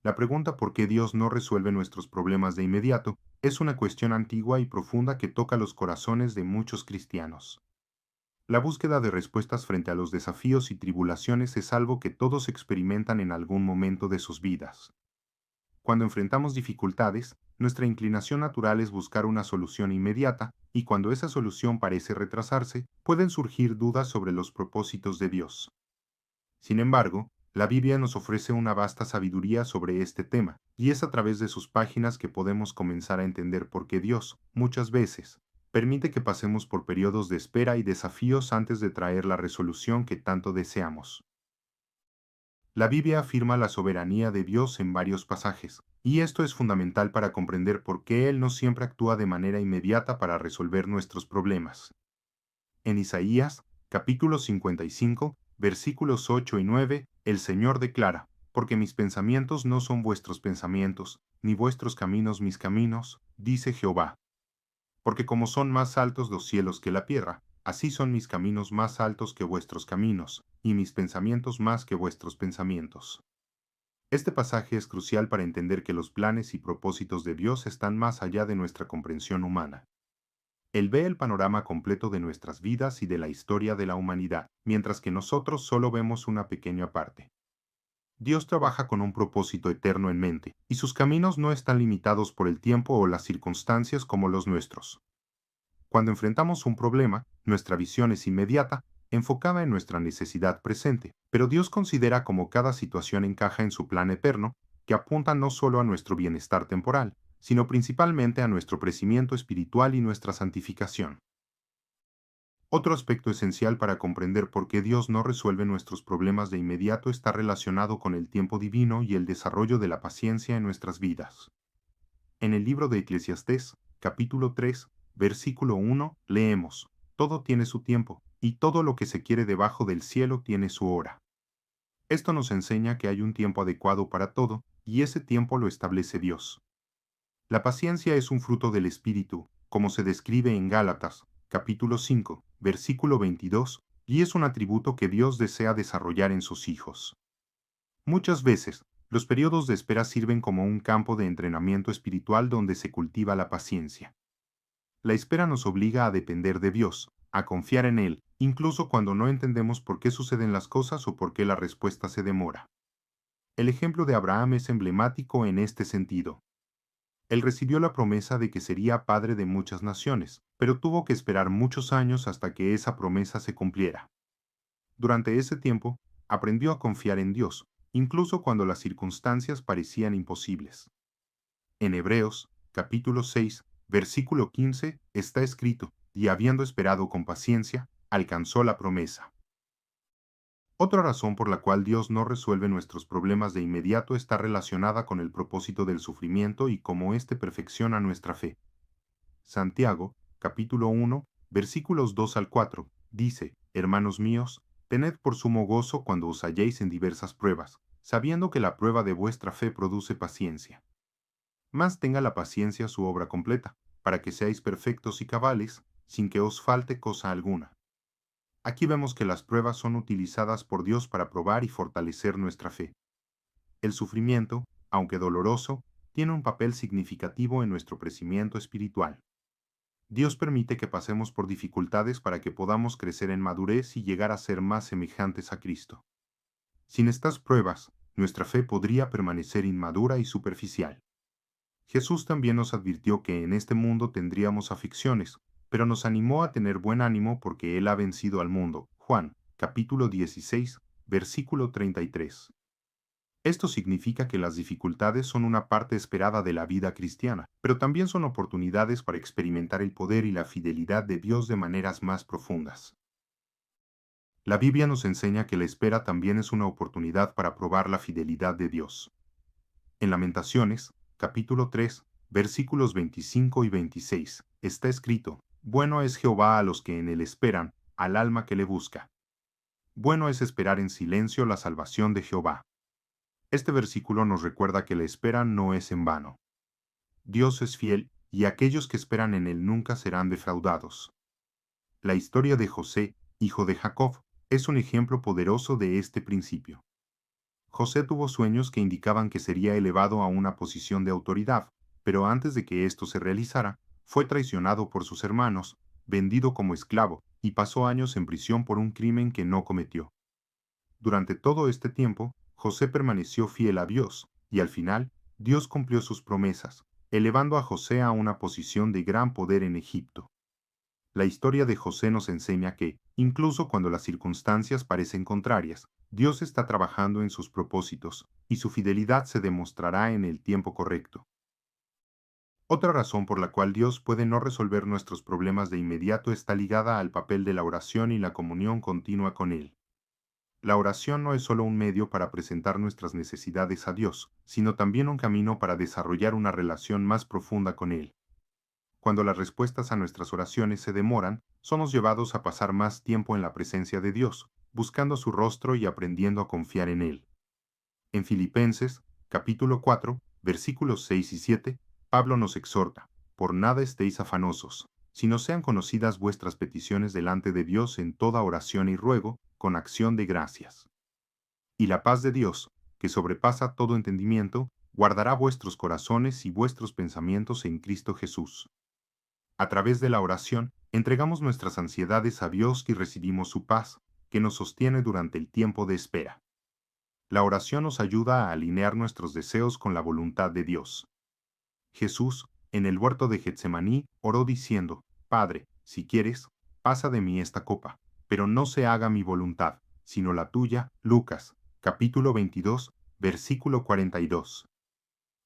La pregunta por qué Dios no resuelve nuestros problemas de inmediato es una cuestión antigua y profunda que toca los corazones de muchos cristianos. La búsqueda de respuestas frente a los desafíos y tribulaciones es algo que todos experimentan en algún momento de sus vidas. Cuando enfrentamos dificultades, nuestra inclinación natural es buscar una solución inmediata, y cuando esa solución parece retrasarse, pueden surgir dudas sobre los propósitos de Dios. Sin embargo, la Biblia nos ofrece una vasta sabiduría sobre este tema, y es a través de sus páginas que podemos comenzar a entender por qué Dios, muchas veces, permite que pasemos por periodos de espera y desafíos antes de traer la resolución que tanto deseamos. La Biblia afirma la soberanía de Dios en varios pasajes, y esto es fundamental para comprender por qué Él no siempre actúa de manera inmediata para resolver nuestros problemas. En Isaías, capítulo 55, versículos 8 y 9, el Señor declara, porque mis pensamientos no son vuestros pensamientos, ni vuestros caminos mis caminos, dice Jehová. Porque como son más altos los cielos que la tierra, así son mis caminos más altos que vuestros caminos, y mis pensamientos más que vuestros pensamientos. Este pasaje es crucial para entender que los planes y propósitos de Dios están más allá de nuestra comprensión humana. Él ve el panorama completo de nuestras vidas y de la historia de la humanidad, mientras que nosotros solo vemos una pequeña parte. Dios trabaja con un propósito eterno en mente, y sus caminos no están limitados por el tiempo o las circunstancias como los nuestros. Cuando enfrentamos un problema, nuestra visión es inmediata, enfocada en nuestra necesidad presente, pero Dios considera cómo cada situación encaja en su plan eterno, que apunta no solo a nuestro bienestar temporal, sino principalmente a nuestro crecimiento espiritual y nuestra santificación. Otro aspecto esencial para comprender por qué Dios no resuelve nuestros problemas de inmediato está relacionado con el tiempo divino y el desarrollo de la paciencia en nuestras vidas. En el libro de Eclesiastés, capítulo 3, versículo 1, leemos, todo tiene su tiempo, y todo lo que se quiere debajo del cielo tiene su hora. Esto nos enseña que hay un tiempo adecuado para todo, y ese tiempo lo establece Dios. La paciencia es un fruto del Espíritu, como se describe en Gálatas, capítulo 5, versículo 22, y es un atributo que Dios desea desarrollar en sus hijos. Muchas veces, los periodos de espera sirven como un campo de entrenamiento espiritual donde se cultiva la paciencia. La espera nos obliga a depender de Dios, a confiar en Él, incluso cuando no entendemos por qué suceden las cosas o por qué la respuesta se demora. El ejemplo de Abraham es emblemático en este sentido. Él recibió la promesa de que sería padre de muchas naciones, pero tuvo que esperar muchos años hasta que esa promesa se cumpliera. Durante ese tiempo, aprendió a confiar en Dios, incluso cuando las circunstancias parecían imposibles. En Hebreos, capítulo 6, versículo 15, está escrito, y habiendo esperado con paciencia, alcanzó la promesa. Otra razón por la cual Dios no resuelve nuestros problemas de inmediato está relacionada con el propósito del sufrimiento y cómo éste perfecciona nuestra fe. Santiago, capítulo 1, versículos 2 al 4, dice, Hermanos míos, tened por sumo gozo cuando os halléis en diversas pruebas, sabiendo que la prueba de vuestra fe produce paciencia. Mas tenga la paciencia su obra completa, para que seáis perfectos y cabales, sin que os falte cosa alguna. Aquí vemos que las pruebas son utilizadas por Dios para probar y fortalecer nuestra fe. El sufrimiento, aunque doloroso, tiene un papel significativo en nuestro crecimiento espiritual. Dios permite que pasemos por dificultades para que podamos crecer en madurez y llegar a ser más semejantes a Cristo. Sin estas pruebas, nuestra fe podría permanecer inmadura y superficial. Jesús también nos advirtió que en este mundo tendríamos aflicciones, pero nos animó a tener buen ánimo porque Él ha vencido al mundo. Juan, capítulo 16, versículo 33. Esto significa que las dificultades son una parte esperada de la vida cristiana, pero también son oportunidades para experimentar el poder y la fidelidad de Dios de maneras más profundas. La Biblia nos enseña que la espera también es una oportunidad para probar la fidelidad de Dios. En Lamentaciones, capítulo 3, versículos 25 y 26, está escrito, Bueno es Jehová a los que en él esperan, al alma que le busca. Bueno es esperar en silencio la salvación de Jehová. Este versículo nos recuerda que la espera no es en vano. Dios es fiel, y aquellos que esperan en él nunca serán defraudados. La historia de José, hijo de Jacob, es un ejemplo poderoso de este principio. José tuvo sueños que indicaban que sería elevado a una posición de autoridad, pero antes de que esto se realizara, fue traicionado por sus hermanos, vendido como esclavo, y pasó años en prisión por un crimen que no cometió. Durante todo este tiempo, José permaneció fiel a Dios, y al final, Dios cumplió sus promesas, elevando a José a una posición de gran poder en Egipto. La historia de José nos enseña que, incluso cuando las circunstancias parecen contrarias, Dios está trabajando en sus propósitos, y su fidelidad se demostrará en el tiempo correcto. Otra razón por la cual Dios puede no resolver nuestros problemas de inmediato está ligada al papel de la oración y la comunión continua con Él. La oración no es solo un medio para presentar nuestras necesidades a Dios, sino también un camino para desarrollar una relación más profunda con Él. Cuando las respuestas a nuestras oraciones se demoran, somos llevados a pasar más tiempo en la presencia de Dios, buscando su rostro y aprendiendo a confiar en Él. En Filipenses, capítulo 4, versículos 6 y 7, Pablo nos exhorta: por nada estéis afanosos, sino sean conocidas vuestras peticiones delante de Dios en toda oración y ruego, con acción de gracias. Y la paz de Dios, que sobrepasa todo entendimiento, guardará vuestros corazones y vuestros pensamientos en Cristo Jesús. A través de la oración, entregamos nuestras ansiedades a Dios y recibimos su paz, que nos sostiene durante el tiempo de espera. La oración nos ayuda a alinear nuestros deseos con la voluntad de Dios. Jesús, en el huerto de Getsemaní, oró diciendo: Padre, si quieres, pasa de mí esta copa, pero no se haga mi voluntad, sino la tuya. Lucas, capítulo 22, versículo 42.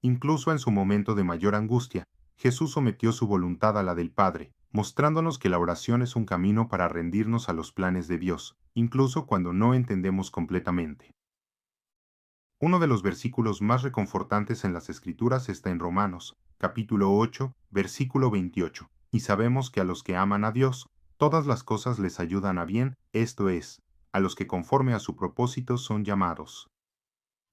Incluso en su momento de mayor angustia, Jesús sometió su voluntad a la del Padre, mostrándonos que la oración es un camino para rendirnos a los planes de Dios, incluso cuando no entendemos completamente. Uno de los versículos más reconfortantes en las Escrituras está en Romanos, capítulo 8, versículo 28, y sabemos que a los que aman a Dios, todas las cosas les ayudan a bien, esto es, a los que conforme a su propósito son llamados.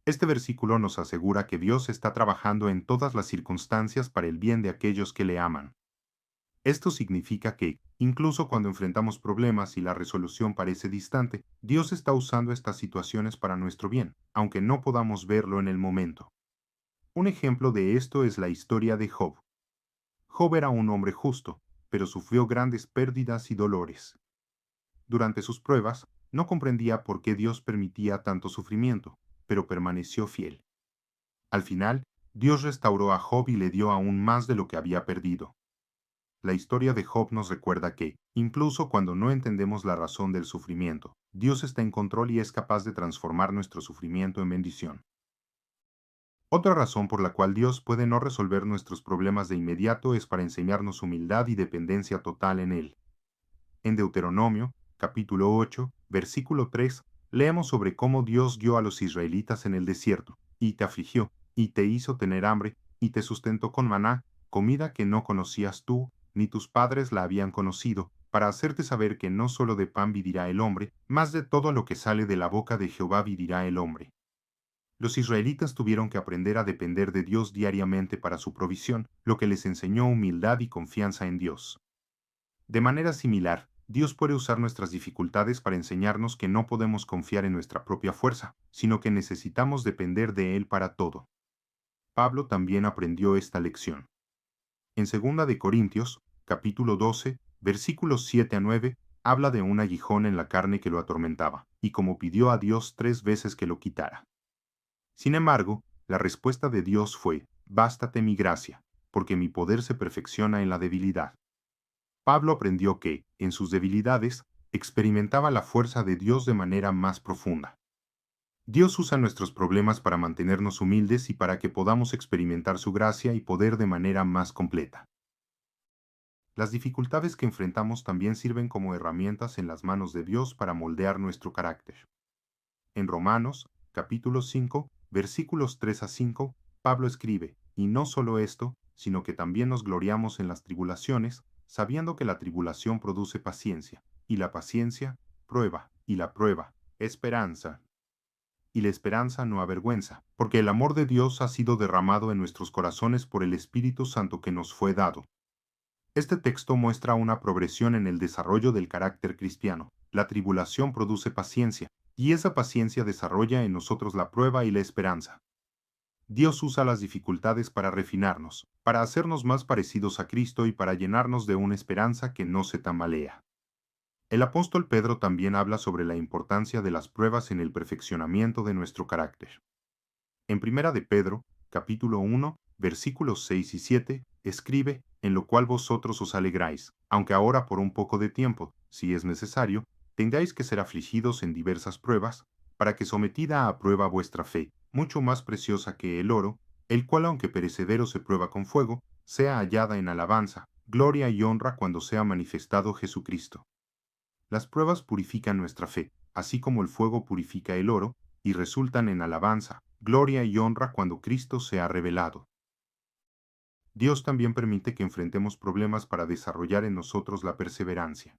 Este versículo nos asegura que Dios está trabajando en todas las circunstancias para el bien de aquellos que le aman. Esto significa que, incluso cuando enfrentamos problemas y la resolución parece distante, Dios está usando estas situaciones para nuestro bien, aunque no podamos verlo en el momento. Un ejemplo de esto es la historia de Job. Job era un hombre justo, pero sufrió grandes pérdidas y dolores. Durante sus pruebas, no comprendía por qué Dios permitía tanto sufrimiento, pero permaneció fiel. Al final, Dios restauró a Job y le dio aún más de lo que había perdido. La historia de Job nos recuerda que, incluso cuando no entendemos la razón del sufrimiento, Dios está en control y es capaz de transformar nuestro sufrimiento en bendición. Otra razón por la cual Dios puede no resolver nuestros problemas de inmediato es para enseñarnos humildad y dependencia total en Él. En Deuteronomio, capítulo 8, versículo 3, leemos sobre cómo Dios guió a los israelitas en el desierto, y te afligió, y te hizo tener hambre, y te sustentó con maná, comida que no conocías tú, ni tus padres la habían conocido, para hacerte saber que no solo de pan vivirá el hombre, mas de todo lo que sale de la boca de Jehová vivirá el hombre. Los israelitas tuvieron que aprender a depender de Dios diariamente para su provisión, lo que les enseñó humildad y confianza en Dios. De manera similar, Dios puede usar nuestras dificultades para enseñarnos que no podemos confiar en nuestra propia fuerza, sino que necesitamos depender de Él para todo. Pablo también aprendió esta lección. En 2 de Corintios, capítulo 12, versículos 7 a 9, habla de un aguijón en la carne que lo atormentaba, y como pidió a Dios 3 veces que lo quitara. Sin embargo, la respuesta de Dios fue: bástate mi gracia, porque mi poder se perfecciona en la debilidad. Pablo aprendió que, en sus debilidades, experimentaba la fuerza de Dios de manera más profunda. Dios usa nuestros problemas para mantenernos humildes y para que podamos experimentar su gracia y poder de manera más completa. Las dificultades que enfrentamos también sirven como herramientas en las manos de Dios para moldear nuestro carácter. En Romanos, capítulo 5, versículos 3 a 5, Pablo escribe: y no solo esto, sino que también nos gloriamos en las tribulaciones, sabiendo que la tribulación produce paciencia, y la paciencia, prueba, y la prueba, esperanza. Y la esperanza no avergüenza, porque el amor de Dios ha sido derramado en nuestros corazones por el Espíritu Santo que nos fue dado. Este texto muestra una progresión en el desarrollo del carácter cristiano. La tribulación produce paciencia, Y esa paciencia desarrolla en nosotros la prueba y la esperanza. Dios usa las dificultades para refinarnos, para hacernos más parecidos a Cristo y para llenarnos de una esperanza que no se tambalea. El apóstol Pedro también habla sobre la importancia de las pruebas en el perfeccionamiento de nuestro carácter. En Primera de Pedro, capítulo 1, versículos 6 y 7, escribe, en lo cual vosotros os alegráis, aunque ahora por un poco de tiempo, si es necesario, tengáis que ser afligidos en diversas pruebas, para que sometida a prueba vuestra fe, mucho más preciosa que el oro, el cual aunque perecedero se prueba con fuego, sea hallada en alabanza, gloria y honra cuando sea manifestado Jesucristo. Las pruebas purifican nuestra fe, así como el fuego purifica el oro, y resultan en alabanza, gloria y honra cuando Cristo sea revelado. Dios también permite que enfrentemos problemas para desarrollar en nosotros la perseverancia.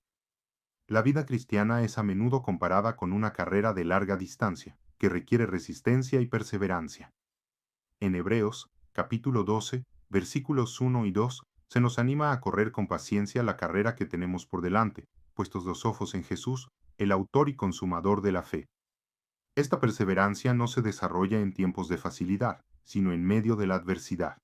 La vida cristiana es a menudo comparada con una carrera de larga distancia, que requiere resistencia y perseverancia. En Hebreos, capítulo 12, versículos 1 y 2, se nos anima a correr con paciencia la carrera que tenemos por delante, puestos los ojos en Jesús, el autor y consumador de la fe. Esta perseverancia no se desarrolla en tiempos de facilidad, sino en medio de la adversidad.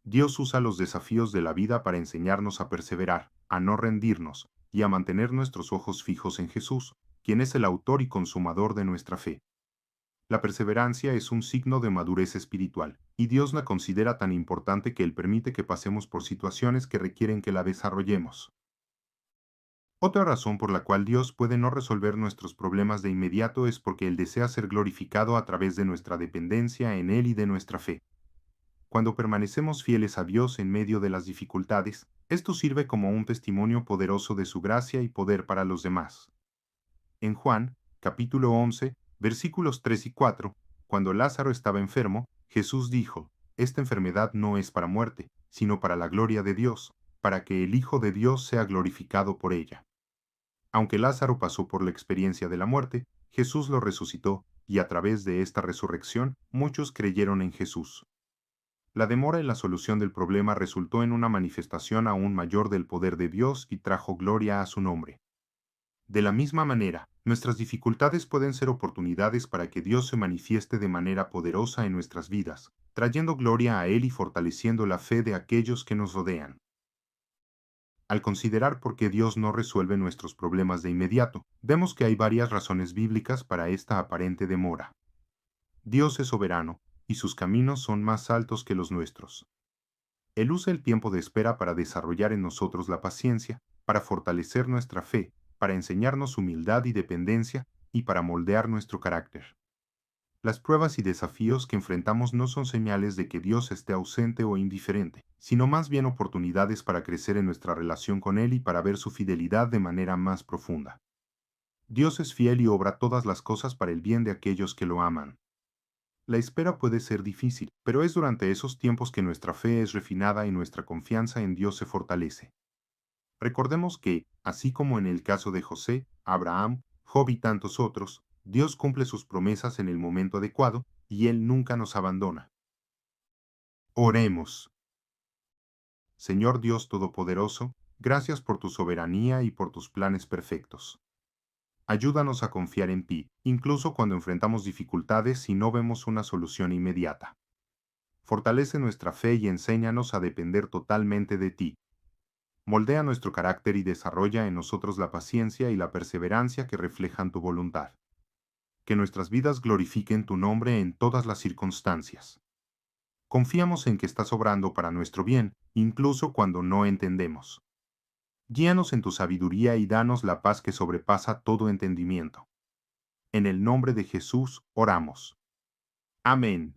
Dios usa los desafíos de la vida para enseñarnos a perseverar, a no rendirnos, y a mantener nuestros ojos fijos en Jesús, quien es el autor y consumador de nuestra fe. La perseverancia es un signo de madurez espiritual, y Dios la considera tan importante que Él permite que pasemos por situaciones que requieren que la desarrollemos. Otra razón por la cual Dios puede no resolver nuestros problemas de inmediato es porque Él desea ser glorificado a través de nuestra dependencia en Él y de nuestra fe. Cuando permanecemos fieles a Dios en medio de las dificultades, esto sirve como un testimonio poderoso de su gracia y poder para los demás. En Juan, capítulo 11, versículos 3 y 4, cuando Lázaro estaba enfermo, Jesús dijo, esta enfermedad no es para muerte, sino para la gloria de Dios, para que el Hijo de Dios sea glorificado por ella. Aunque Lázaro pasó por la experiencia de la muerte, Jesús lo resucitó, y a través de esta resurrección muchos creyeron en Jesús. La demora en la solución del problema resultó en una manifestación aún mayor del poder de Dios y trajo gloria a su nombre. De la misma manera, nuestras dificultades pueden ser oportunidades para que Dios se manifieste de manera poderosa en nuestras vidas, trayendo gloria a Él y fortaleciendo la fe de aquellos que nos rodean. Al considerar por qué Dios no resuelve nuestros problemas de inmediato, vemos que hay varias razones bíblicas para esta aparente demora. Dios es soberano, y sus caminos son más altos que los nuestros. Él usa el tiempo de espera para desarrollar en nosotros la paciencia, para fortalecer nuestra fe, para enseñarnos humildad y dependencia, y para moldear nuestro carácter. Las pruebas y desafíos que enfrentamos no son señales de que Dios esté ausente o indiferente, sino más bien oportunidades para crecer en nuestra relación con Él y para ver su fidelidad de manera más profunda. Dios es fiel y obra todas las cosas para el bien de aquellos que lo aman. La espera puede ser difícil, pero es durante esos tiempos que nuestra fe es refinada y nuestra confianza en Dios se fortalece. Recordemos que, así como en el caso de José, Abraham, Job y tantos otros, Dios cumple sus promesas en el momento adecuado y Él nunca nos abandona. Oremos. Señor Dios Todopoderoso, gracias por tu soberanía y por tus planes perfectos. Ayúdanos a confiar en ti, incluso cuando enfrentamos dificultades y no vemos una solución inmediata. Fortalece nuestra fe y enséñanos a depender totalmente de ti. Moldea nuestro carácter y desarrolla en nosotros la paciencia y la perseverancia que reflejan tu voluntad. Que nuestras vidas glorifiquen tu nombre en todas las circunstancias. Confiamos en que estás obrando para nuestro bien, incluso cuando no entendemos. Guíanos en tu sabiduría y danos la paz que sobrepasa todo entendimiento. En el nombre de Jesús oramos. Amén.